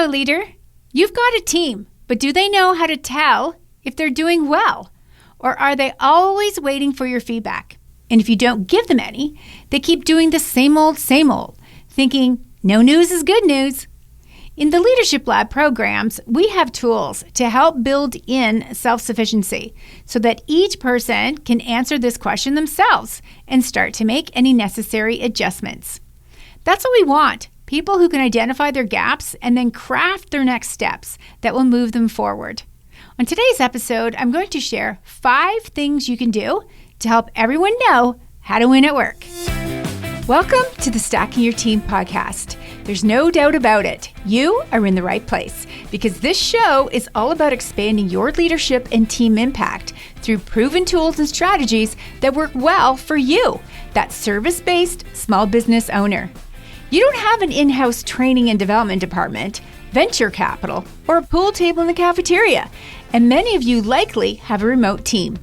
So, leader, you've got a team, but do they know how to tell if they're doing well? Or are they always waiting for your feedback? And if you don't give them any, they keep doing the same old, thinking no news is good news. In the Leadership Lab programs, we have tools to help build in self-sufficiency so that each person can answer this question themselves and start to make any necessary adjustments. That's what we want, people who can identify their gaps and then craft their next steps that will move them forward. On today's episode, I'm going to share 5 things you can do to help everyone know how to win at work. Welcome to the Stacking Your Team podcast. There's no doubt about it. You are in the right place because this show is all about expanding your leadership and team impact through proven tools and strategies that work well for you, that service-based small business owner. You don't have an in-house training and development department, venture capital, or a pool table in the cafeteria, and many of you likely have a remote team.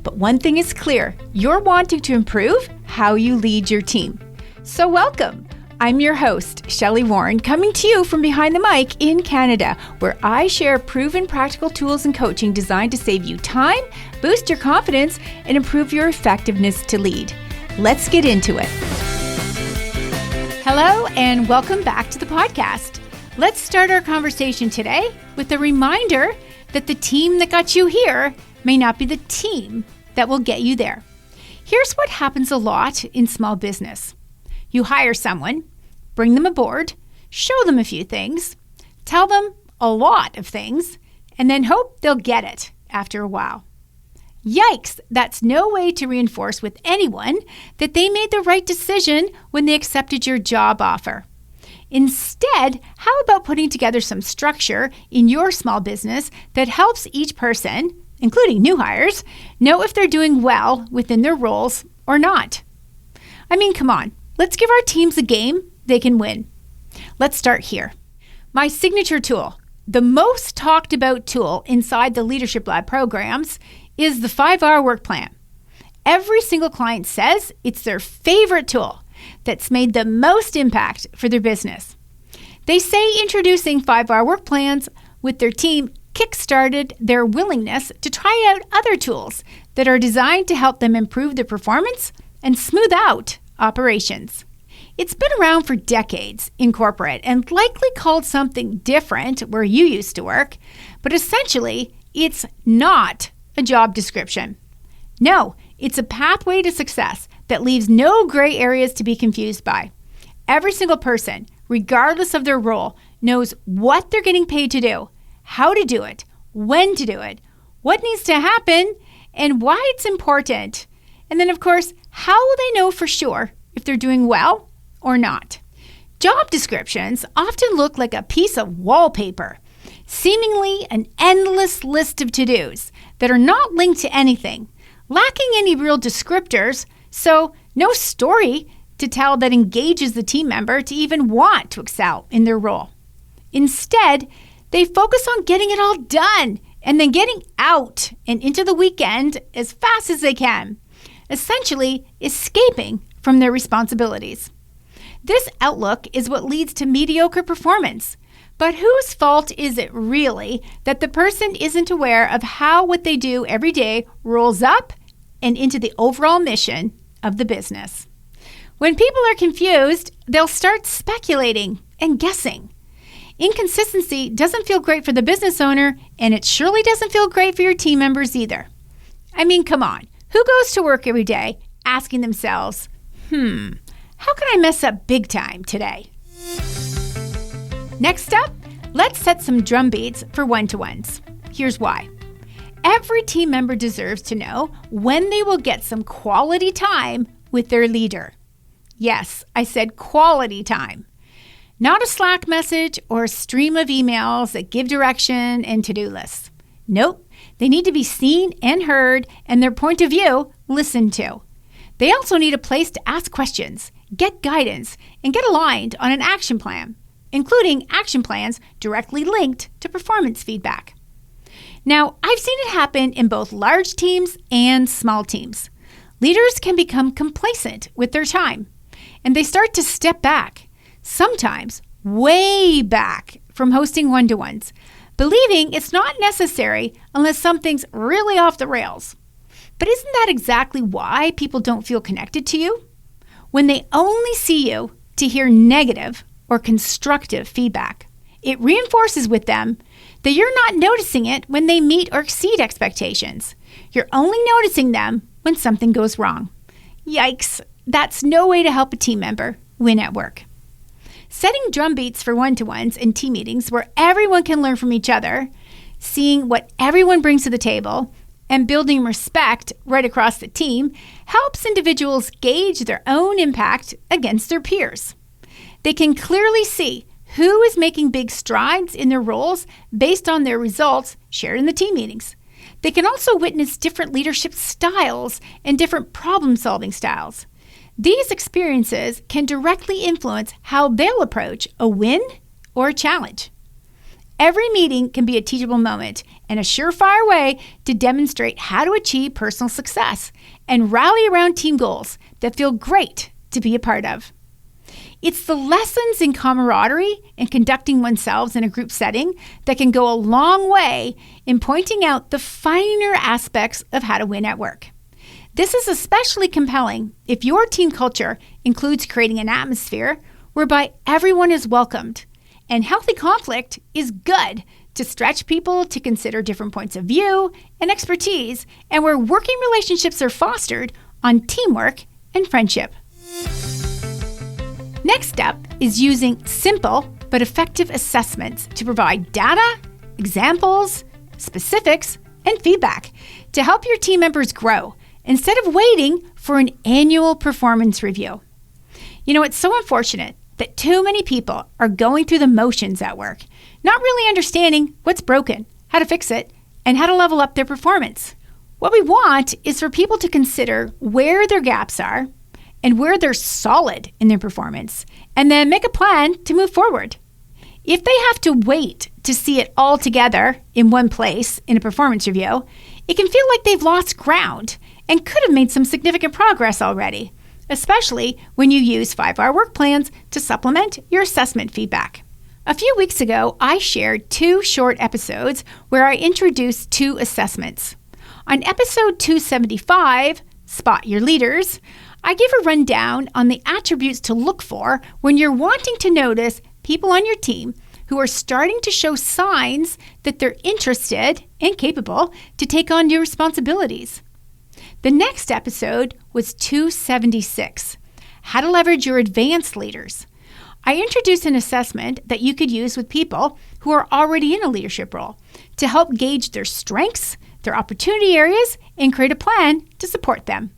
But one thing is clear, you're wanting to improve how you lead your team. So welcome. I'm your host, Shelley Warren, coming to you from behind the mic in Canada, where I share proven practical tools and coaching designed to save you time, boost your confidence, and improve your effectiveness to lead. Let's get into it. Hello, and welcome back to the podcast. Let's start our conversation today with a reminder that the team that got you here may not be the team that will get you there. Here's what happens a lot in small business. You hire someone, bring them aboard, show them a few things, tell them a lot of things, and then hope they'll get it after a while. Yikes, that's no way to reinforce with anyone that they made the right decision when they accepted your job offer. Instead, how about putting together some structure in your small business that helps each person, including new hires, know if they're doing well within their roles or not? I mean, come on. Let's give our teams a game they can win. Let's start here. My signature tool, the most talked about tool inside the Leadership Lab programs, is the 5-hour work plan. Every single client says it's their favorite tool that's made the most impact for their business. They say introducing 5-hour work plans with their team kickstarted their willingness to try out other tools that are designed to help them improve their performance and smooth out operations. It's been around for decades in corporate and likely called something different where you used to work, but essentially, it's not a job description. No, it's a pathway to success that leaves no gray areas to be confused by. Every single person, regardless of their role, knows what they're getting paid to do, how to do it, when to do it, what needs to happen, and why it's important. And then, of course, how will they know for sure if they're doing well or not? Job descriptions often look like a piece of wallpaper, seemingly an endless list of to-dos that are not linked to anything, lacking any real descriptors, so no story to tell that engages the team member to even want to excel in their role. Instead, they focus on getting it all done and then getting out and into the weekend as fast as they can, essentially escaping from their responsibilities. This outlook is what leads to mediocre performance. But whose fault is it really that the person isn't aware of how what they do every day rolls up and into the overall mission of the business? When people are confused, they'll start speculating and guessing. Inconsistency doesn't feel great for the business owner, and it surely doesn't feel great for your team members either. I mean, come on. Who goes to work every day asking themselves, how can I mess up big time today? Next up, let's set some drum beats for one-to-ones. Here's why. Every team member deserves to know when they will get some quality time with their leader. Yes, I said quality time. Not a Slack message or a stream of emails that give direction and to-do lists. Nope, they need to be seen and heard and their point of view listened to. They also need a place to ask questions, get guidance, and get aligned on an action plan, including action plans directly linked to performance feedback. Now, I've seen it happen in both large teams and small teams. Leaders can become complacent with their time, and they start to step back, sometimes way back from hosting one-to-ones, believing it's not necessary unless something's really off the rails. But isn't that exactly why people don't feel connected to you? When they only see you to hear negative or constructive feedback, it reinforces with them that you're not noticing it when they meet or exceed expectations. You're only noticing them when something goes wrong. Yikes, that's no way to help a team member win at work. Setting drum beats for one-to-ones and team meetings where everyone can learn from each other, seeing what everyone brings to the table, and building respect right across the team helps individuals gauge their own impact against their peers. They can clearly see who is making big strides in their roles based on their results shared in the team meetings. They can also witness different leadership styles and different problem-solving styles. These experiences can directly influence how they'll approach a win or a challenge. Every meeting can be a teachable moment and a surefire way to demonstrate how to achieve personal success and rally around team goals that feel great to be a part of. It's the lessons in camaraderie and conducting oneself in a group setting that can go a long way in pointing out the finer aspects of how to win at work. This is especially compelling if your team culture includes creating an atmosphere whereby everyone is welcomed, and healthy conflict is good to stretch people to consider different points of view and expertise, and where working relationships are fostered on teamwork and friendship. Next up is using simple but effective assessments to provide data, examples, specifics, and feedback to help your team members grow instead of waiting for an annual performance review. You know, it's so unfortunate that too many people are going through the motions at work, not really understanding what's broken, how to fix it, and how to level up their performance. What we want is for people to consider where their gaps are and where they're solid in their performance, and then make a plan to move forward. If they have to wait to see it all together in one place in a performance review, it can feel like they've lost ground and could have made some significant progress already, especially when you use 5-hour work plans to supplement your assessment feedback. A few weeks ago, I shared 2 short episodes where I introduced 2 assessments. On episode 275, Spot Your Leaders, I gave a rundown on the attributes to look for when you're wanting to notice people on your team who are starting to show signs that they're interested and capable to take on new responsibilities. The next episode was 276, How to Leverage Your Advanced Leaders. I introduced an assessment that you could use with people who are already in a leadership role to help gauge their strengths, their opportunity areas, and create a plan to support them.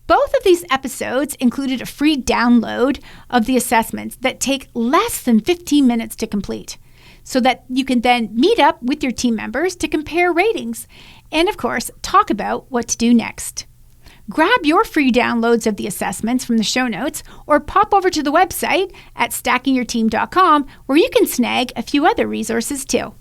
Both of these episodes included a free download of the assessments that take less than 15 minutes to complete, so that you can then meet up with your team members to compare ratings and, of course, talk about what to do next. Grab your free downloads of the assessments from the show notes or pop over to the website at stackingyourteam.com, where you can snag a few other resources too.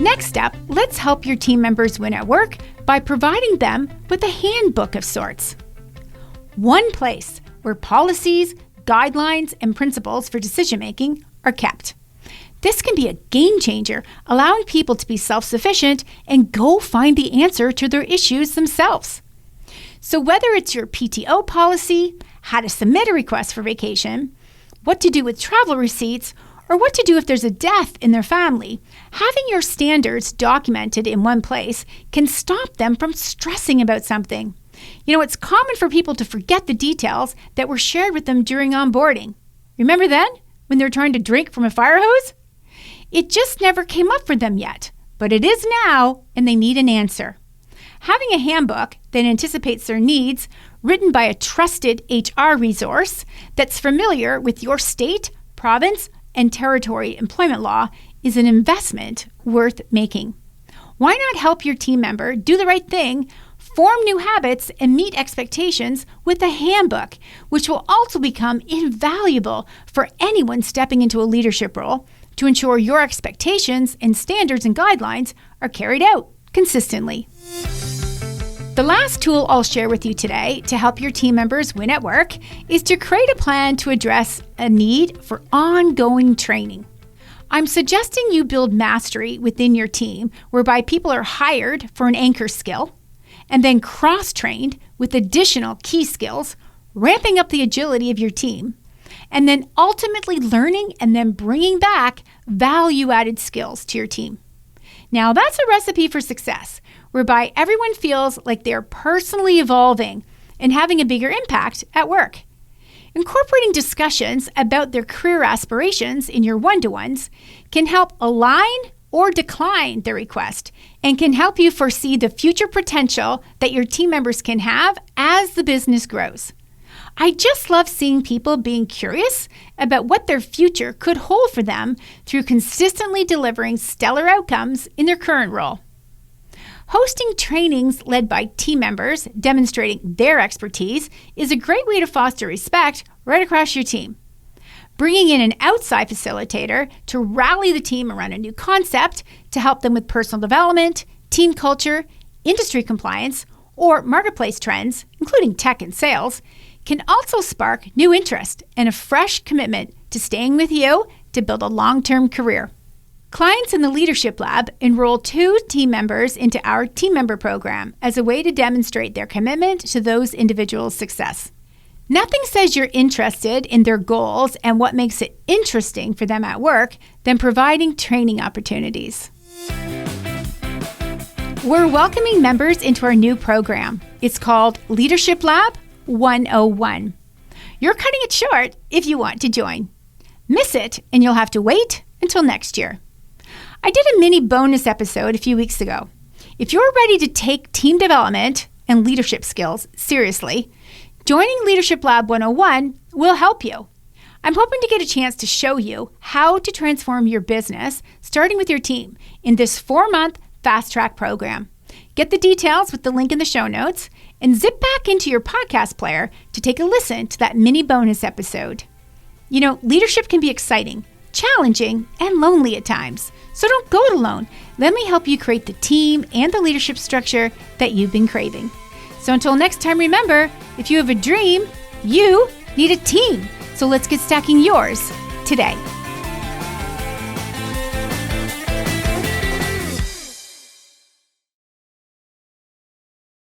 Next up, let's help your team members win at work by providing them with a handbook of sorts. One place where policies, guidelines, and principles for decision-making are kept. This can be a game changer, allowing people to be self-sufficient and go find the answer to their issues themselves. So whether it's your PTO policy, how to submit a request for vacation, what to do with travel receipts, or what to do if there's a death in their family, having your standards documented in one place can stop them from stressing about something. You know, it's common for people to forget the details that were shared with them during onboarding. Remember then, when they were trying to drink from a fire hose? It just never came up for them yet, but it is now, and they need an answer. Having a handbook that anticipates their needs, written by a trusted HR resource that's familiar with your state, province, and territory employment law is an investment worth making. Why not help your team member do the right thing, form new habits, and meet expectations with a handbook, which will also become invaluable for anyone stepping into a leadership role to ensure your expectations and standards and guidelines are carried out consistently. The last tool I'll share with you today to help your team members win at work is to create a plan to address a need for ongoing training. I'm suggesting you build mastery within your team, whereby people are hired for an anchor skill and then cross-trained with additional key skills, ramping up the agility of your team, and then ultimately learning and then bringing back value-added skills to your team. Now, that's a recipe for success, whereby everyone feels like they're personally evolving and having a bigger impact at work. Incorporating discussions about their career aspirations in your one-to-ones can help align or decline their request and can help you foresee the future potential that your team members can have as the business grows. I just love seeing people being curious about what their future could hold for them through consistently delivering stellar outcomes in their current role. Hosting trainings led by team members demonstrating their expertise is a great way to foster respect right across your team. Bringing in an outside facilitator to rally the team around a new concept to help them with personal development, team culture, industry compliance, or marketplace trends, including tech and sales, can also spark new interest and a fresh commitment to staying with you to build a long-term career. Clients in the Leadership Lab enroll 2 team members into our team member program as a way to demonstrate their commitment to those individuals' success. Nothing says you're interested in their goals and what makes it interesting for them at work than providing training opportunities. We're welcoming members into our new program. It's called Leadership Lab 101. You're cutting it short if you want to join. Miss it, and you'll have to wait until next year. I did a mini bonus episode a few weeks ago. If you're ready to take team development and leadership skills seriously, joining Leadership Lab 101 will help you. I'm hoping to get a chance to show you how to transform your business, starting with your team, in this 4-month fast-track program. Get the details with the link in the show notes and zip back into your podcast player to take a listen to that mini bonus episode. You know, leadership can be exciting, challenging, and lonely at times. So don't go it alone. Let me help you create the team and the leadership structure that you've been craving. So until next time, remember, if you have a dream, you need a team. So let's get stacking yours today.